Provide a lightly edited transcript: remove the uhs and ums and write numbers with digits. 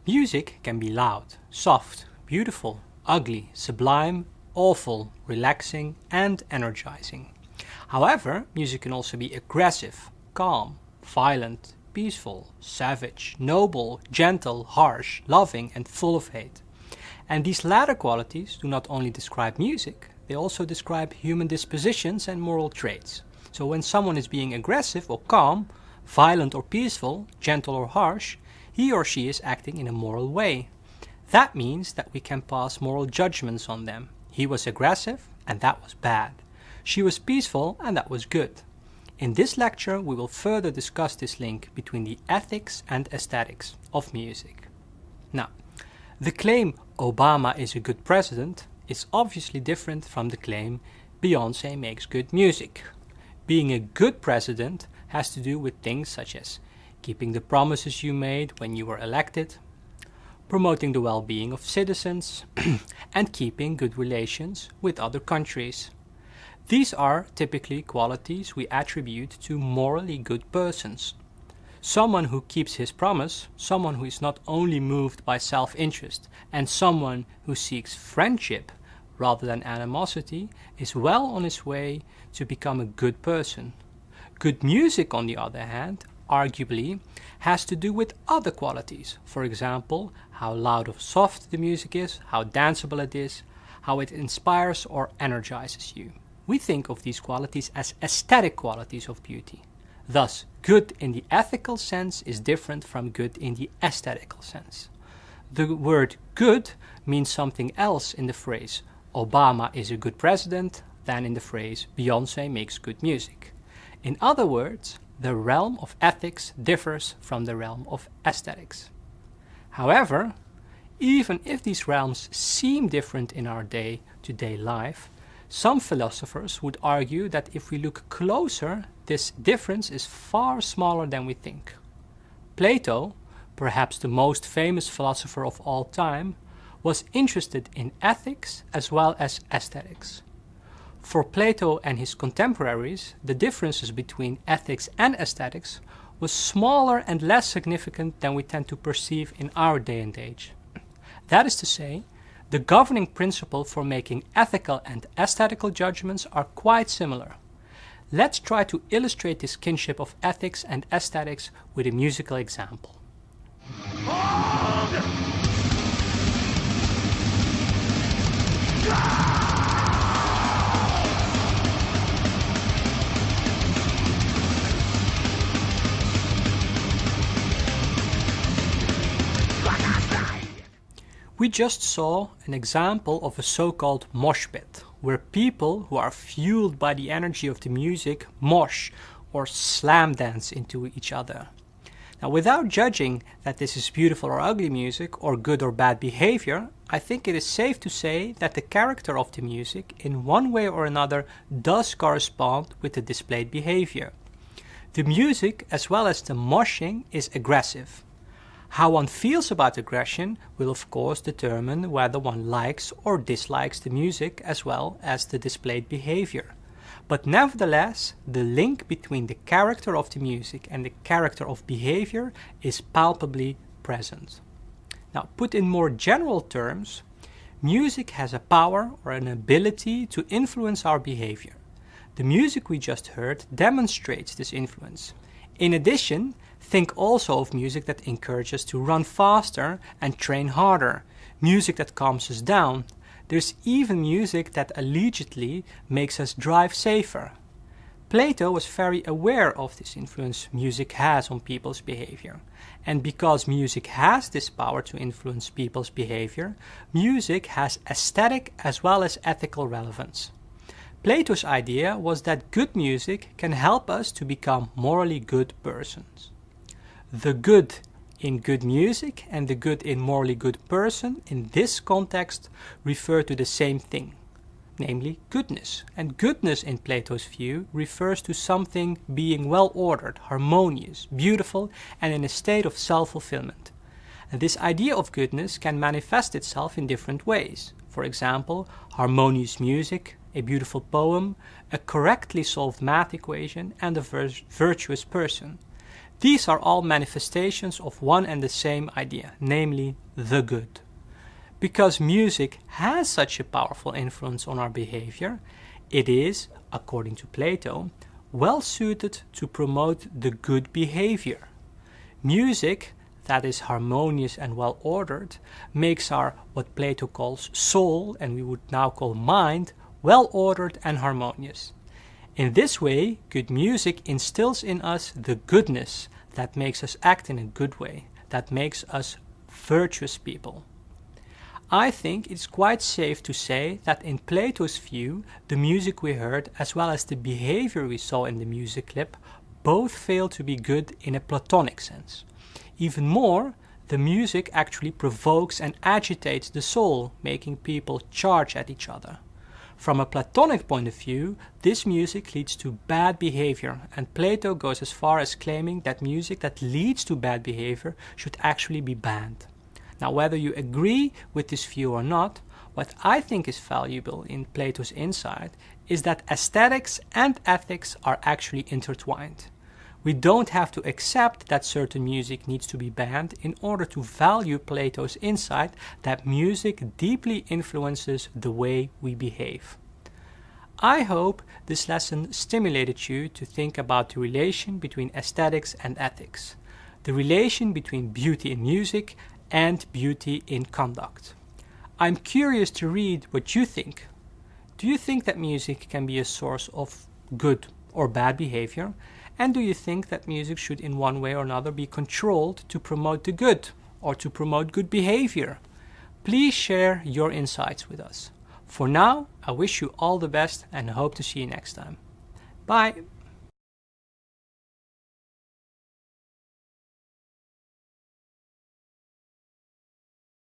Music can be loud, soft, beautiful, ugly, sublime, awful, relaxing, and energizing. However, music can also be aggressive, calm, violent, peaceful, savage, noble, gentle, harsh, loving, and full of hate. And these latter qualities do not only describe music, they also describe human dispositions and moral traits. So when someone is being aggressive or calm, violent or peaceful, gentle or harsh, he or she is acting in a moral way. That means that we can pass moral judgments on them. He was aggressive, and that was bad. She was peaceful, and that was good. In this lecture, we will further discuss this link between the ethics and aesthetics of music. Now, the claim Obama is a good president is obviously different from the claim Beyoncé makes good music. Being a good president has to do with things such as keeping the promises you made when you were elected, promoting the well-being of citizens, and keeping good relations with other countries. These are typically qualities we attribute to morally good persons. Someone who keeps his promise, someone who is not only moved by self-interest, and someone who seeks friendship rather than animosity is well on his way to become a good person. Good music, on the other hand, arguably, has to do with other qualities. For example, how loud or soft the music is, how danceable it is, how it inspires or energizes you. We think of these qualities as aesthetic qualities of beauty. Thus, good in the ethical sense is different from good in the aesthetical sense. The word good means something else in the phrase Obama is a good president than in the phrase Beyoncé makes good music. In other words, the realm of ethics differs from the realm of aesthetics. However, even if these realms seem different in our day-to-day life, some philosophers would argue that if we look closer, this difference is far smaller than we think. Plato, perhaps the most famous philosopher of all time, was interested in ethics as well as aesthetics. For Plato and his contemporaries, the differences between ethics and aesthetics was smaller and less significant than we tend to perceive in our day and age. That is to say, the governing principle for making ethical and aesthetical judgments are quite similar. Let's try to illustrate this kinship of ethics and aesthetics with a musical example. We just saw an example of a so-called mosh pit, where people who are fueled by the energy of the music mosh or slam dance into each other. Now, without judging that this is beautiful or ugly music or good or bad behavior, I think it is safe to say that the character of the music in one way or another does correspond with the displayed behavior. The music as well as the moshing is aggressive. How one feels about aggression will of course determine whether one likes or dislikes the music as well as the displayed behavior. But nevertheless, the link between the character of the music and the character of behavior is palpably present. Now, put in more general terms, music has a power or an ability to influence our behavior. The music we just heard demonstrates this influence. In addition, think also of music that encourages us to run faster and train harder, music that calms us down. There's even music that allegedly makes us drive safer. Plato was very aware of this influence music has on people's behavior. And because music has this power to influence people's behavior, music has aesthetic as well as ethical relevance. Plato's idea was that good music can help us to become morally good persons. The good in good music and the good in morally good person in this context refer to the same thing, namely goodness. And goodness in Plato's view refers to something being well ordered, harmonious, beautiful, and in a state of self-fulfillment. And this idea of goodness can manifest itself in different ways. For example, harmonious music, a beautiful poem, a correctly solved math equation, and a virtuous person. These are all manifestations of one and the same idea, namely the good. Because music has such a powerful influence on our behavior, it is, according to Plato, well suited to promote the good behavior. Music that is harmonious and well ordered makes our, what Plato calls soul, and we would now call mind, well ordered and harmonious. In this way, good music instills in us the goodness that makes us act in a good way, that makes us virtuous people. I think it's quite safe to say that in Plato's view, the music we heard as well as the behavior we saw in the music clip both fail to be good in a Platonic sense. Even more, the music actually provokes and agitates the soul, making people charge at each other. From a Platonic point of view, this music leads to bad behavior, and Plato goes as far as claiming that music that leads to bad behavior should actually be banned. Now, whether you agree with this view or not, what I think is valuable in Plato's insight is that aesthetics and ethics are actually intertwined. We don't have to accept that certain music needs to be banned in order to value Plato's insight that music deeply influences the way we behave. I hope this lesson stimulated you to think about the relation between aesthetics and ethics, the relation between beauty in music and beauty in conduct. I'm curious to read what you think. Do you think that music can be a source of good or bad behavior? And do you think that music should in one way or another be controlled to promote the good or to promote good behavior? Please share your insights with us. For now, I wish you all the best and hope to see you next time. Bye!